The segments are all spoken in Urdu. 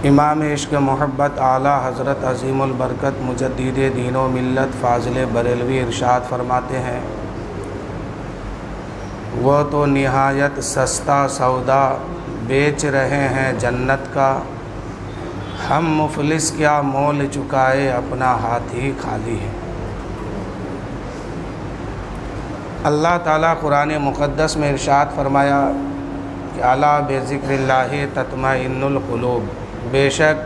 امام عشق محبت اعلیٰ حضرت عظیم البرکت مجدد دین و ملت فاضل بریلوی ارشاد فرماتے ہیں، وہ تو نہایت سستا سودا بیچ رہے ہیں جنت کا، ہم مفلس کیا مول چکائے اپنا ہاتھ ہی خالی ہے۔ اللہ تعالیٰ قرآن مقدس میں ارشاد فرمایا کہ الا بذکر اللہ تطمئن القلوب، بے شک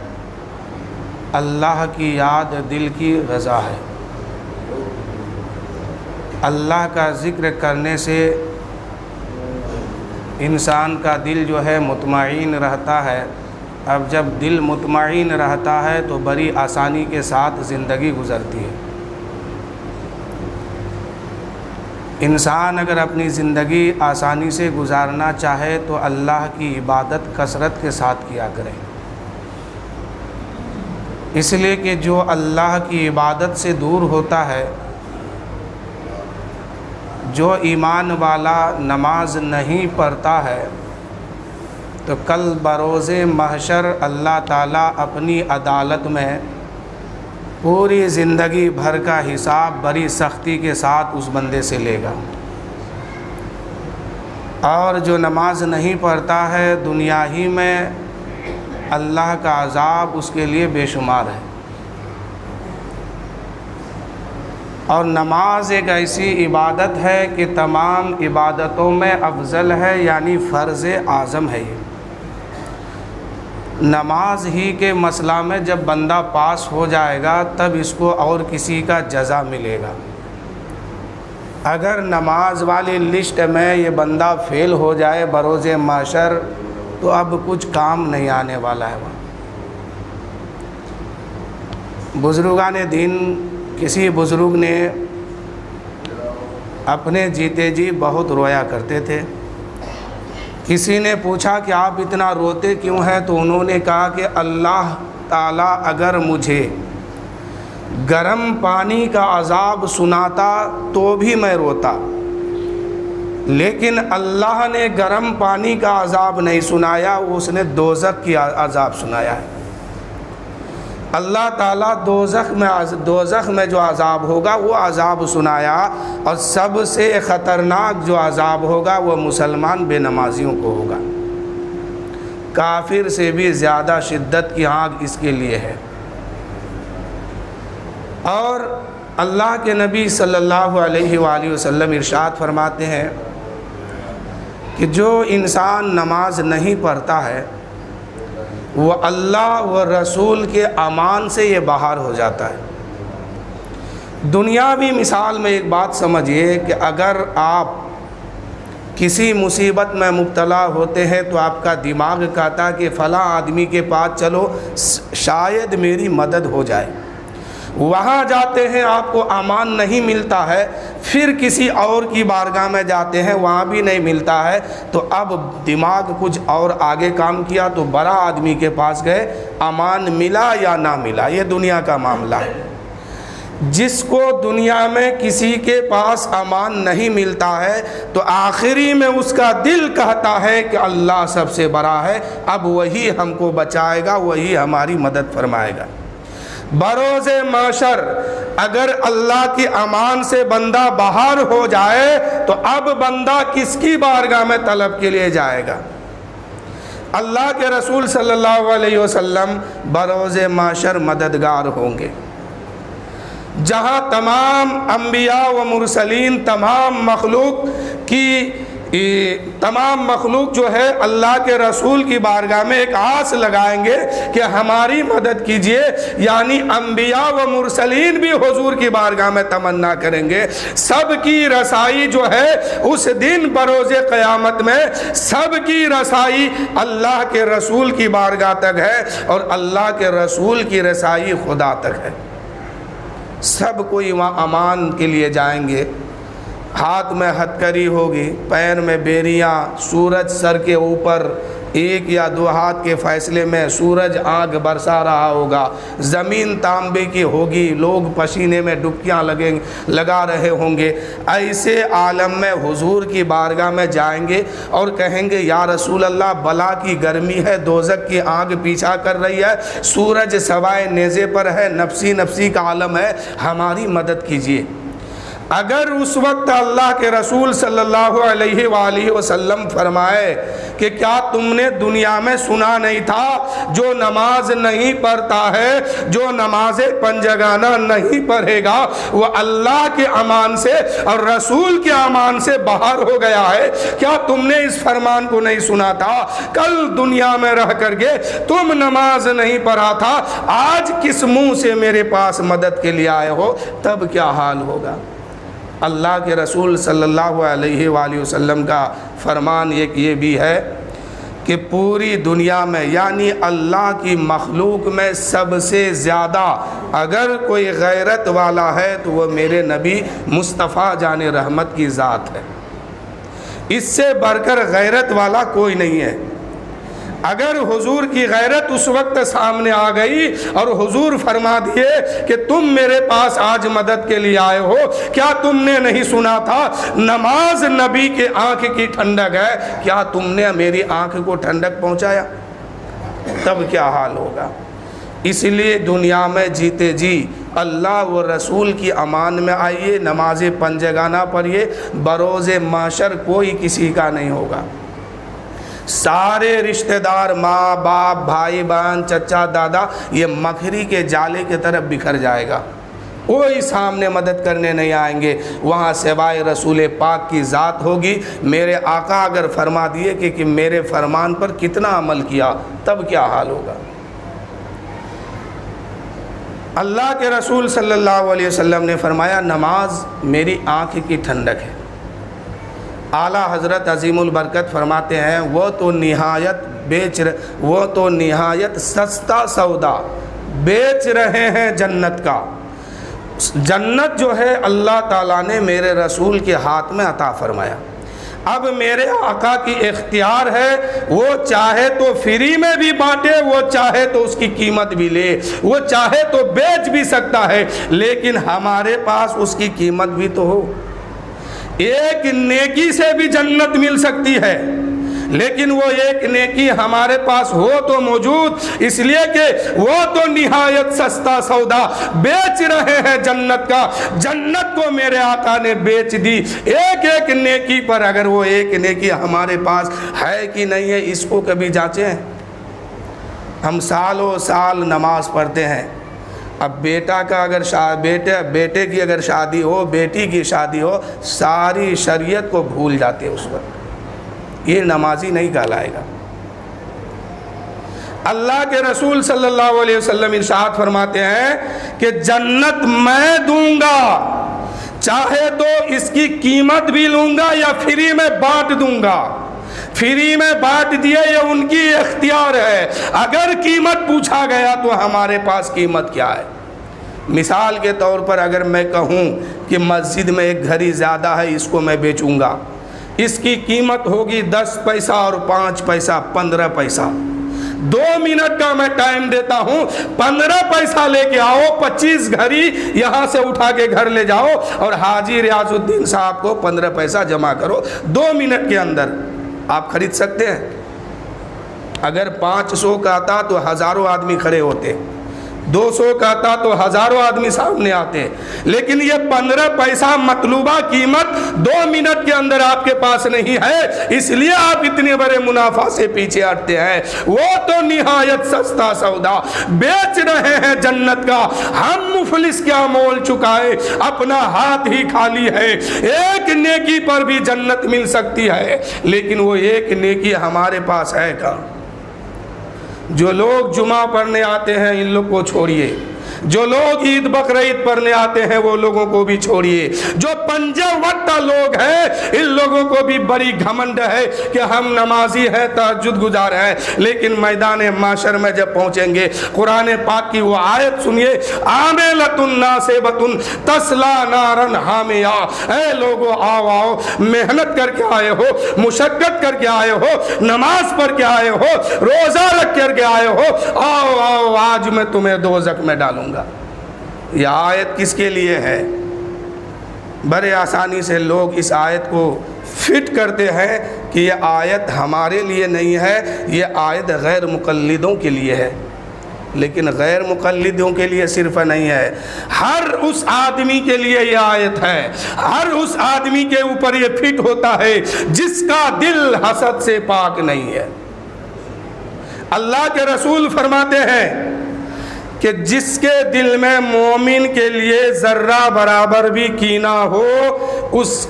اللہ کی یاد دل کی غذا ہے۔ اللہ کا ذکر کرنے سے انسان کا دل جو ہے مطمئن رہتا ہے۔ اب جب دل مطمئن رہتا ہے تو بڑی آسانی کے ساتھ زندگی گزرتی ہے۔ انسان اگر اپنی زندگی آسانی سے گزارنا چاہے تو اللہ کی عبادت کثرت کے ساتھ کیا کرے، اس لیے کہ جو اللہ کی عبادت سے دور ہوتا ہے، جو ایمان والا نماز نہیں پڑھتا ہے، تو کل بروز محشر اللہ تعالیٰ اپنی عدالت میں پوری زندگی بھر کا حساب بڑی سختی کے ساتھ اس بندے سے لے گا۔ اور جو نماز نہیں پڑھتا ہے، دنیا ہی میں اللہ کا عذاب اس کے لیے بے شمار ہے۔ اور نماز ایک ایسی عبادت ہے کہ تمام عبادتوں میں افضل ہے، یعنی فرض اعظم ہے۔ یہ نماز ہی کے مسئلہ میں جب بندہ پاس ہو جائے گا تب اس کو اور کسی کا جزا ملے گا۔ اگر نماز والی لسٹ میں یہ بندہ فیل ہو جائے بروز محشر تو اب کچھ کام نہیں آنے والا ہے۔ بزرگان دین، کسی بزرگ نے اپنے جیتے جی بہت رویا کرتے تھے۔ کسی نے پوچھا کہ آپ اتنا روتے کیوں ہیں؟ تو انہوں نے کہا کہ اللہ تعالیٰ اگر مجھے گرم پانی کا عذاب سناتا تو بھی میں روتا، لیکن اللہ نے گرم پانی کا عذاب نہیں سنایا، اس نے دوزخ کی عذاب سنایا ہے۔ اللہ تعالیٰ دوزخ میں جو عذاب ہوگا وہ عذاب سنایا، اور سب سے خطرناک جو عذاب ہوگا وہ مسلمان بے نمازیوں کو ہوگا۔ کافر سے بھی زیادہ شدت کی آگ اس کے لیے ہے۔ اور اللہ کے نبی صلی اللہ علیہ وآلہ وسلم ارشاد فرماتے ہیں کہ جو انسان نماز نہیں پڑھتا ہے وہ اللہ و رسول کے امان سے یہ باہر ہو جاتا ہے۔ دنیاوی مثال میں ایک بات سمجھیے کہ اگر آپ کسی مصیبت میں مبتلا ہوتے ہیں تو آپ کا دماغ کہتا ہے کہ فلاں آدمی کے پاس چلو شاید میری مدد ہو جائے۔ وہاں جاتے ہیں آپ کو امان نہیں ملتا ہے، پھر کسی اور کی بارگاہ میں جاتے ہیں وہاں بھی نہیں ملتا ہے، تو اب دماغ کچھ اور آگے کام کیا تو بڑا آدمی کے پاس گئے، امان ملا یا نہ ملا، یہ دنیا کا معاملہ ہے۔ جس کو دنیا میں کسی کے پاس امان نہیں ملتا ہے تو آخری میں اس کا دل کہتا ہے کہ اللہ سب سے بڑا ہے، اب وہی ہم کو بچائے گا، وہی ہماری مدد فرمائے گا۔ بروز محشر اگر اللہ کی امان سے بندہ باہر ہو جائے تو اب بندہ کس کی بارگاہ میں طلب کے لیے جائے گا؟ اللہ کے رسول صلی اللہ علیہ وسلم بروز محشر مددگار ہوں گے۔ جہاں تمام انبیاء و مرسلین، تمام مخلوق جو ہے اللہ کے رسول کی بارگاہ میں ایک آس لگائیں گے کہ ہماری مدد کیجئے، یعنی انبیاء و مرسلین بھی حضور کی بارگاہ میں تمنا کریں گے۔ سب کی رسائی جو ہے اس دن بروز قیامت میں سب کی رسائی اللہ کے رسول کی بارگاہ تک ہے، اور اللہ کے رسول کی رسائی خدا تک ہے۔ سب کوئی وہاں امان کے لیے جائیں گے۔ ہاتھ میں ہتھکڑی ہوگی، پیر میں بیریاں، سورج سر کے اوپر، ایک یا دو ہاتھ کے فیصلے میں سورج آگ برسا رہا ہوگا، زمین تانبے کی ہوگی، لوگ پسینے میں ڈبکیاں لگا رہے ہوں گے۔ ایسے عالم میں حضور کی بارگاہ میں جائیں گے اور کہیں گے یا رسول اللہ بلا کی گرمی ہے، دوزخ کی آگ پیچھا کر رہی ہے، سورج سوائے نیزے پر ہے، نفسی نفسی کا عالم ہے، ہماری مدد کیجیے۔ اگر اس وقت اللہ کے رسول صلی اللہ علیہ وآلہ وسلم فرمائے کہ کیا تم نے دنیا میں سنا نہیں تھا جو نماز نہیں پڑھتا ہے، جو نماز پنجگانہ نہیں پڑھے گا وہ اللہ کے امان سے اور رسول کے امان سے باہر ہو گیا ہے؟ کیا تم نے اس فرمان کو نہیں سنا تھا؟ کل دنیا میں رہ کر کے تم نماز نہیں پڑھا تھا، آج کس منہ سے میرے پاس مدد کے لیے آئے ہو؟ تب کیا حال ہوگا؟ اللہ کے رسول صلی اللہ علیہ وآلہ وسلم کا فرمان ایک یہ بھی ہے کہ پوری دنیا میں یعنی اللہ کی مخلوق میں سب سے زیادہ اگر کوئی غیرت والا ہے تو وہ میرے نبی مصطفیٰ جان رحمت کی ذات ہے، اس سے بڑھ کر غیرت والا کوئی نہیں ہے۔ اگر حضور کی غیرت اس وقت سامنے آ گئی اور حضور فرما دیے کہ تم میرے پاس آج مدد کے لیے آئے ہو، کیا تم نے نہیں سنا تھا نماز نبی کے آنکھ کی ٹھنڈک ہے، کیا تم نے میری آنکھ کو ٹھنڈک پہنچایا؟ تب کیا حال ہوگا؟ اس لیے دنیا میں جیتے جی اللہ و رسول کی امان میں آئیے، نماز پنجگانہ پڑھیے، بروز محشر کوئی کسی کا نہیں ہوگا۔ سارے رشتہ دار، ماں باپ، بھائی بہن، چچا دادا، یہ مکھری کے جالے کی طرف بکھر جائے گا، کوئی سامنے مدد کرنے نہیں آئیں گے، وہاں سوائے رسول پاک کی ذات ہوگی۔ میرے آقا اگر فرما دیے کہ میرے فرمان پر کتنا عمل کیا، تب کیا حال ہوگا؟ اللہ کے رسول صلی اللہ علیہ وسلم نے فرمایا نماز میری آنکھ کی ٹھنڈک ہے۔ اعلیٰ حضرت عظیم البرکت فرماتے ہیں وہ تو نہایت سستا سودا بیچ رہے ہیں جنت کا۔ جنت جو ہے اللہ تعالیٰ نے میرے رسول کے ہاتھ میں عطا فرمایا، اب میرے آقا کی اختیار ہے، وہ چاہے تو فری میں بھی بانٹے، وہ چاہے تو اس کی قیمت بھی لے، وہ چاہے تو بیچ بھی سکتا ہے، لیکن ہمارے پاس اس کی قیمت بھی تو ہو۔ ایک نیکی سے بھی جنت مل سکتی ہے، لیکن وہ ایک نیکی ہمارے پاس ہو تو موجود، اس لیے کہ وہ تو نہایت سستا سودا بیچ رہے ہیں جنت کا۔ جنت کو میرے آقا نے بیچ دی ایک ایک نیکی پر۔ اگر وہ ایک نیکی ہمارے پاس ہے کہ نہیں ہے اس کو کبھی جانچیں۔ ہم سالوں سال نماز پڑھتے ہیں، اب بیٹا کا اگر بیٹے کی اگر شادی ہو، بیٹی کی شادی ہو، ساری شریعت کو بھول جاتے اس وقت، یہ نمازی نہیں کہلائے گا۔ اللہ کے رسول صلی اللہ علیہ وسلم ارشاد فرماتے ہیں کہ جنت میں دوں گا، چاہے تو اس کی قیمت بھی لوں گا یا فری میں بانٹ دوں گا۔ فری میں بانٹ دیے یہ ان کی اختیار ہے، اگر قیمت پوچھا گیا تو ہمارے پاس قیمت کیا ہے؟ مثال کے طور پر اگر میں کہوں کہ مسجد میں ایک گھڑی زیادہ ہے، اس کو میں بیچوں گا، اس کی قیمت ہوگی 10 پیسہ اور 5 پیسہ 15 پیسہ، 2 منٹ کا میں ٹائم دیتا ہوں، 15 پیسہ لے کے آؤ، 25 گھڑی یہاں سے اٹھا کے گھر لے جاؤ اور حاجی ریاض الدین صاحب کو 15 پیسہ جمع کرو، 2 منٹ کے اندر آپ خرید سکتے ہیں؟ اگر 500 کا آتا تو ہزاروں آدمی کھڑے ہوتے، 200 کا آتا تو ہزاروں آدمی سامنے آتے، لیکن یہ 15 پیسہ مطلوبہ قیمت 2 منٹ کے اندر آپ کے پاس نہیں ہے، اس لیے آپ اتنے بڑے منافع سے پیچھے ہٹتے ہیں۔ وہ تو نہایت سستا سودا بیچ رہے ہیں جنت کا، ہم مفلس کیا مول چکائے، اپنا ہاتھ ہی خالی ہے۔ ایک نیکی پر بھی جنت مل سکتی ہے، لیکن وہ ایک نیکی ہمارے پاس ہے کہاں؟ جو لوگ جمعہ پڑھنے آتے ہیں ان لوگ کو چھوڑیے، جو لوگ عید بقرعید پڑھنے آتے ہیں وہ لوگوں کو بھی چھوڑیے. جو پنجہ وقت لوگ ہیں ان لوگوں کو بھی بڑی گھمنڈ ہے کہ ہم نمازی ہیں, تہجد گزار ہیں, لیکن میدان معاشر میں جب پہنچیں گے قرآن پاک کی وہ آیت سنیے, عاملۃ ناصبۃ تصلی نارا حامیہ. اے لوگو آؤ آؤ, محنت کر کے آئے ہو, مشقت کر کے آئے ہو, نماز پڑھ کے آئے ہو, روزہ رکھ کر کے آئے ہو, آؤ آؤ آج میں تمہیں دوزخ میں ڈالوں گا. یہ آیت کس کے لیے ہے؟ بڑے آسانی سے لوگ اس آیت کو فٹ کرتے ہیں کہ یہ آیت ہمارے لیے نہیں ہے, یہ آیت غیر مقلدوں کے لیے ہے. لیکن غیر مقلدوں کے لیے صرف نہیں ہے, ہر اس آدمی کے لیے یہ آیت ہے. ہر اس آدمی کے اوپر یہ فٹ ہوتا ہے جس کا دل حسد سے پاک نہیں ہے. اللہ کے رسول فرماتے ہیں کہ جس کے دل میں مومن کے لیے ذرہ برابر بھی کینہ ہو, اس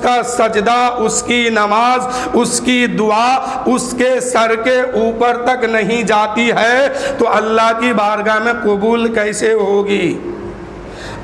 کا سجدہ, اس کی نماز, اس کی دعا اس کے سر کے اوپر تک نہیں جاتی ہے تو اللہ کی بارگاہ میں قبول کیسے ہوگی؟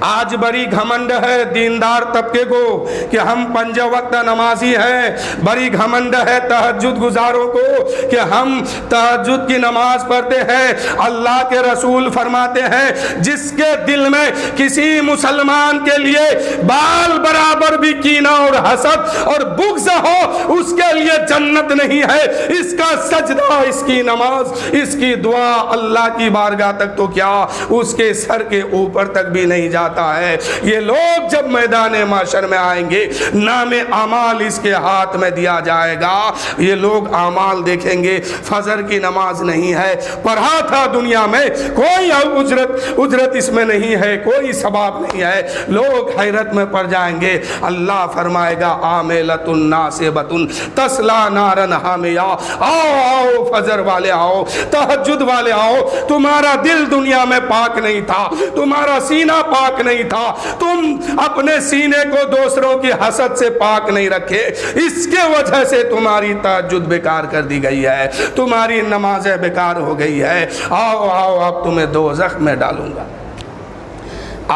آج بڑی گھمنڈ ہے دیندار طبقے کو کہ ہم پنج وقت نمازی ہیں. بڑی گھمنڈ ہے تہجد گزاروں کو کہ ہم تہجد کی نماز پڑھتے ہیں. اللہ کے رسول فرماتے ہیں جس کے دل میں کسی مسلمان کے لیے بال برابر بھی کینہ اور حسد اور بغض ہو اس کے لیے جنت نہیں ہے. اس کا سجدہ, اس کی نماز, اس کی دعا اللہ کی بارگاہ تک تو کیا اس کے سر کے اوپر تک بھی نہیں جاتا ہے. یہ لوگ جب میدان معاشر میں آئیں گے نام اعمال اس کے ہاتھ میں دیا جائے گا. یہ لوگ اعمال دیکھیں گے, فجر کی نماز نہیں ہے, پڑھا تھا دنیا میں, کوئی اجرت اس میں نہیں ہے, کوئی ثواب نہیں ہے. لوگ حیرت میں پڑ جائیں گے. اللہ فرمائے گا عاملۃ ناصبۃ تصلی نارا حامیہ. آؤ آؤ فجر والے آؤ, تہجد والے آؤ. تمہارا دل دنیا میں پاک نہیں تھا, تمہارا سینہ پاک نہیں تھا, تم اپنے سینے کو دوسروں کی حسد سے پاک نہیں رکھے, اس کے وجہ سے تمہاری تہجد بیکار کر دی گئی ہے, تمہاری نمازیں بیکار ہو گئی ہے. آؤ آؤ اب تمہیں دوزخ میں ڈالوں گا.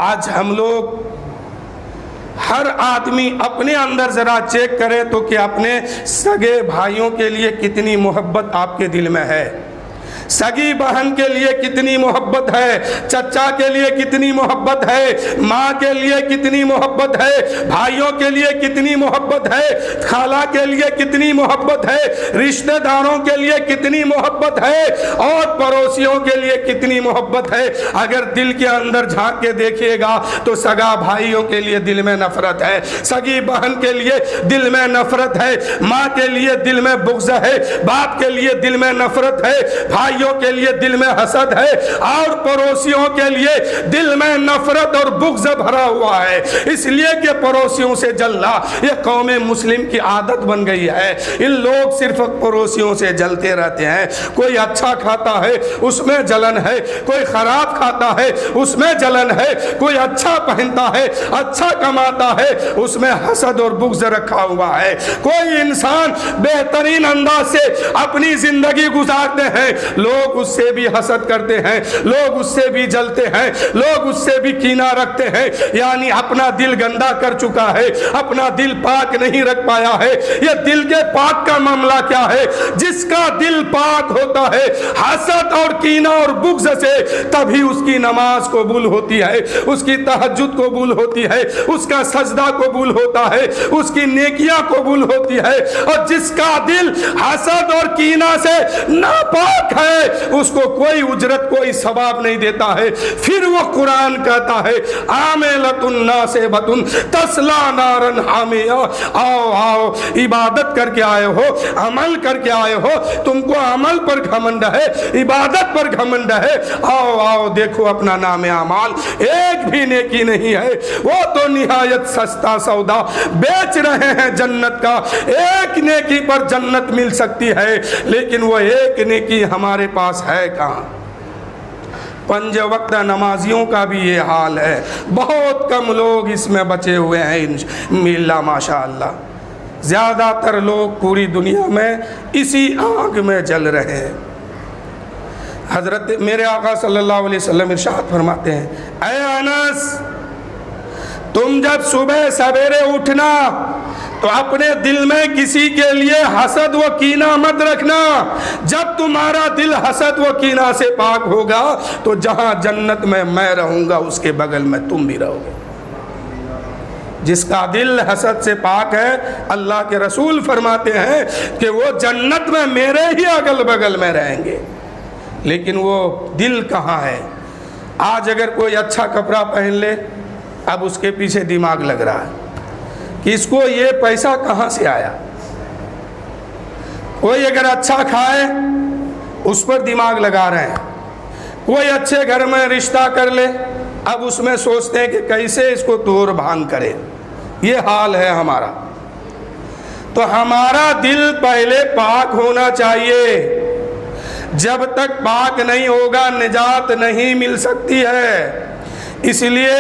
آج ہم لوگ ہر آدمی اپنے اندر ذرا چیک کرے تو کہ اپنے سگے بھائیوں کے لیے کتنی محبت آپ کے دل میں ہے, سگی بہن کے لیے کتنی محبت ہے, چچا کے لیے کتنی محبت ہے, ماں کے لیے کتنی محبت ہے, بھائیوں کے لیے کتنی محبت ہے, خالہ کے لیے کتنی محبت ہے, رشتہ داروں کے لیے کتنی محبت ہے, اور پڑوسیوں کے لیے کتنی محبت ہے. اگر دل کے اندر جھانک کے دیکھیے گا تو سگا بھائیوں کے لیے دل میں نفرت ہے, سگی بہن کے لیے دل میں نفرت ہے, ماں کے لیے دل میں بغض ہے, باپ کے لیے دل میں نفرت ہے, بھائیوں کے لیے دل میں حسد ہے, اور پڑوسیوں کے لیے دل میں نفرت اور بغض بھرا ہوا ہے. اس لیے کہ پڑوسیوں سے جلنا یہ قوم مسلم کی عادت بن گئی ہے. ان لوگ صرف پڑوسیوں سے جلتے رہتے ہیں. کوئی اچھا کھاتا ہے اس میں جلن ہے, کوئی خراب کھاتا ہے اس میں جلن ہے, کوئی اچھا پہنتا ہے, اچھا کماتا ہے, اس میں حسد اور بغض رکھا ہوا ہے. کوئی انسان بہترین انداز سے اپنی زندگی گزارتے ہیں, لوگ اس سے بھی حسد کرتے ہیں, لوگ اس سے بھی جلتے ہیں, لوگ اس سے بھی کینہ رکھتے ہیں. یعنی اپنا دل گندا کر چکا ہے, اپنا دل پاک نہیں رکھ پایا ہے. یہ دل کے پاک کا معاملہ کیا ہے؟ جس کا دل پاک ہوتا ہے حسد اور کینہ اور بغض سے, تبھی اس کی نماز قبول ہوتی ہے, اس کی تہجد قبول ہوتی ہے, اس کا سجدہ قبول ہوتا ہے, اس کی نیکیاں قبول ہوتی ہے. اور جس کا دل حسد اور کینہ سے ناپاک ہے اس کو کوئی اجرت کوئی ثواب نہیں دیتا ہے. پھر وہ قرآن کہتا ہے عاملۃ ناصبۃ تصلی نارا حامیہ. آؤ آؤ عبادت کر کے آئے ہو, عمل کر کے آئے ہو, تم کو عمل پر گھمنڈ ہے, عبادت پر گھمنڈ ہے. آؤ آؤ دیکھو اپنا نام اعمال, ایک بھی نیکی نہیں ہے. وہ تو نہایت سستا سودا بیچ رہے ہیں جنت کا. ایک نیکی پر جنت مل سکتی ہے لیکن وہ ایک نیکی ہمارے پاس ہے کہاں؟ پنج وقت نمازیوں کا بھی یہ حال ہے. بہت کم لوگ اس میں بچے ہوئے ہیں اللہ ماشاء اللہ. زیادہ تر لوگ پوری دنیا میں اسی آگ میں جل رہے ہیں. حضرت میرے آقا صلی اللہ علیہ وسلم ارشاد فرماتے ہیں، اے انس، تم جب صبح سویرے اٹھنا تو اپنے دل میں کسی کے لیے حسد و کینہ مت رکھنا۔ جب تمہارا دل حسد و کینہ سے پاک ہوگا تو جہاں جنت میں رہوں گا اس کے بغل میں تم بھی رہو گے۔ جس کا دل حسد سے پاک ہے، اللہ کے رسول فرماتے ہیں کہ وہ جنت میں میرے ہی اگل بغل میں رہیں گے۔ لیکن وہ دل کہاں ہے؟ آج اگر کوئی اچھا کپڑا پہن لے، اب اس کے پیچھے دماغ لگ رہا ہے کہ اس کو یہ پیسہ کہاں سے آیا۔ کوئی اگر اچھا کھائے اس پر دماغ لگا رہے ہیں۔ کوئی اچھے گھر میں رشتہ کر لے، اب اس میں سوچتے ہیں کہ کیسے اس کو توڑ بھان کرے۔ یہ حال ہے ہمارا۔ تو ہمارا دل پہلے پاک ہونا چاہیے۔ جب تک پاک نہیں ہوگا نجات نہیں مل سکتی ہے۔ اس لیے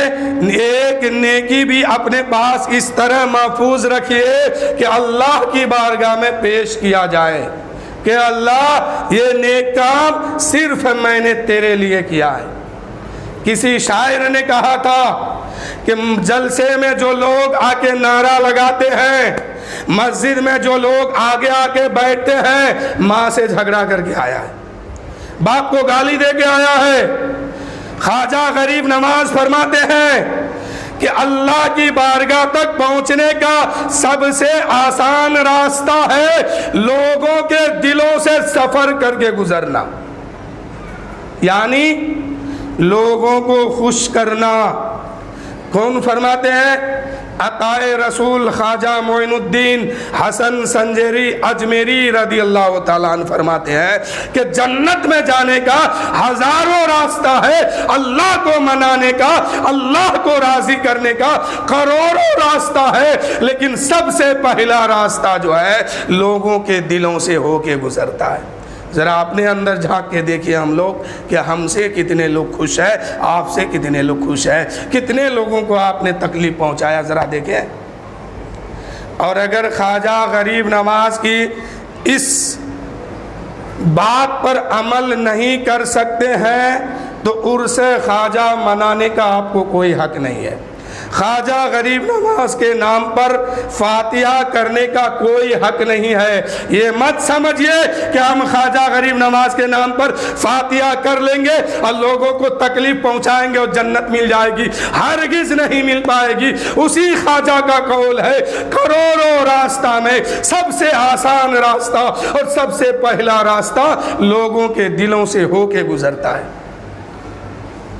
ایک نیکی بھی اپنے پاس اس طرح محفوظ رکھیے کہ اللہ کی بارگاہ میں پیش کیا جائے کہ اللہ یہ نیک کام صرف میں نے تیرے لیے کیا ہے۔ کسی شاعر نے کہا تھا کہ جلسے میں جو لوگ آ کے نعرہ لگاتے ہیں، مسجد میں جو لوگ آگے آ کے بیٹھتے ہیں، ماں سے جھگڑا کر کے آیا ہے، باپ کو گالی دے کے آیا ہے۔ خواجہ غریب نواز فرماتے ہیں کہ اللہ کی بارگاہ تک پہنچنے کا سب سے آسان راستہ ہے لوگوں کے دلوں سے سفر کر کے گزرنا، یعنی لوگوں کو خوش کرنا۔ کون فرماتے ہیں؟ عطائے رسول خواجہ معین الدین حسن سنجری اجمیری رضی اللہ تعالیٰ عنہ فرماتے ہیں کہ جنت میں جانے کا ہزاروں راستہ ہے، اللہ کو منانے کا، اللہ کو راضی کرنے کا کروڑوں راستہ ہے، لیکن سب سے پہلا راستہ جو ہے لوگوں کے دلوں سے ہو کے گزرتا ہے۔ ذرا اپنے اندر جھانک کے دیکھیے ہم لوگ کہ ہم سے کتنے لوگ خوش ہیں، آپ سے کتنے لوگ خوش ہیں، کتنے لوگوں کو آپ نے تکلیف پہنچایا، ذرا دیکھیں۔ اور اگر خواجہ غریب نواز کی اس بات پر عمل نہیں کر سکتے ہیں تو عرس خواجہ منانے کا آپ کو کوئی حق نہیں ہے۔ خواجہ غریب نواز کے نام پر فاتحہ کرنے کا کوئی حق نہیں ہے۔ یہ مت سمجھیے کہ ہم خواجہ غریب نواز کے نام پر فاتحہ کر لیں گے اور لوگوں کو تکلیف پہنچائیں گے اور جنت مل جائے گی، ہرگز نہیں مل پائے گی۔ اسی خواجہ کا قول ہے کروڑوں راستہ میں سب سے آسان راستہ اور سب سے پہلا راستہ لوگوں کے دلوں سے ہو کے گزرتا ہے۔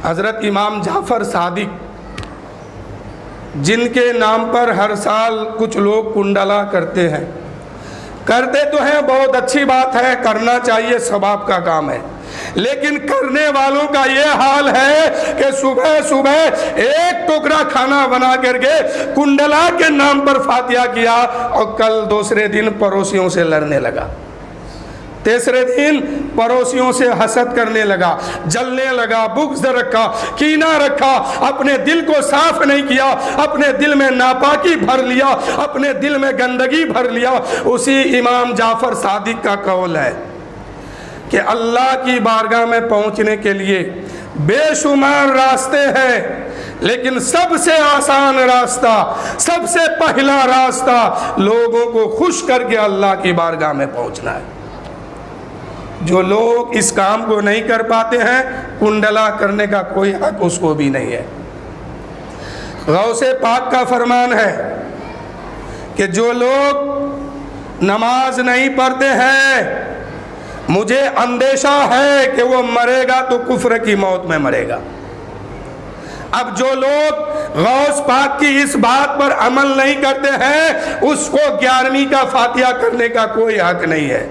حضرت امام جعفر صادق جن کے نام پر ہر سال کچھ لوگ کنڈلا کرتے ہیں، کرتے تو ہیں، بہت اچھی بات ہے، کرنا چاہیے، ثواب کا کام ہے، لیکن کرنے والوں کا یہ حال ہے کہ صبح صبح ایک ٹکڑا کھانا بنا کر کے کنڈلا کے نام پر فاتحہ کیا اور کل دوسرے دن پڑوسیوں سے لڑنے لگا، تیسرے دن پڑوسیوں سے حسد کرنے لگا، جلنے لگا، بغض رکھا، کینہ رکھا، اپنے دل کو صاف نہیں کیا، اپنے دل میں ناپاکی بھر لیا، اپنے دل میں گندگی بھر لیا۔ اسی امام جعفر صادق کا قول ہے کہ اللہ کی بارگاہ میں پہنچنے کے لیے بے شمار راستے ہیں، لیکن سب سے آسان راستہ، سب سے پہلا راستہ لوگوں کو خوش کر کے اللہ کی بارگاہ میں پہنچنا ہے۔ جو لوگ اس کام کو نہیں کر پاتے ہیں، کنڈلا کرنے کا کوئی حق اس کو بھی نہیں ہے۔ غوث پاک کا فرمان ہے کہ جو لوگ نماز نہیں پڑھتے ہیں، مجھے اندیشہ ہے کہ وہ مرے گا تو کفر کی موت میں مرے گا۔ اب جو لوگ غوث پاک کی اس بات پر عمل نہیں کرتے ہیں، اس کو 11ویں کا فاتحہ کرنے کا کوئی حق نہیں ہے۔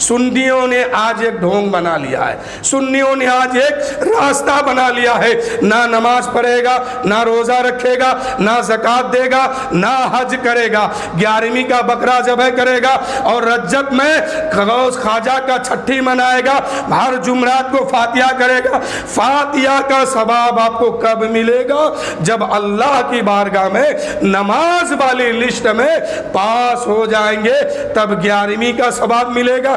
سنیوں نے آج ایک ڈھونگ بنا لیا ہے، سنیوں نے آج ایک راستہ بنا لیا ہے، نہ نماز پڑھے گا، نہ روزہ رکھے گا، نہ زکوٰۃ دے گا، نہ حج کرے گا، 11ویں کا بکرا ذبح کرے گا، اور رجب میں غوث خواجہ کا چھٹی منائے گا، ہر جمعرات کو فاتحہ کرے گا۔ فاتحہ کا ثواب آپ کو کب ملے گا؟ جب اللہ کی بارگاہ میں نماز والی لسٹ میں پاس ہو جائیں گے، تب 11ویں کا ثواب ملے گا۔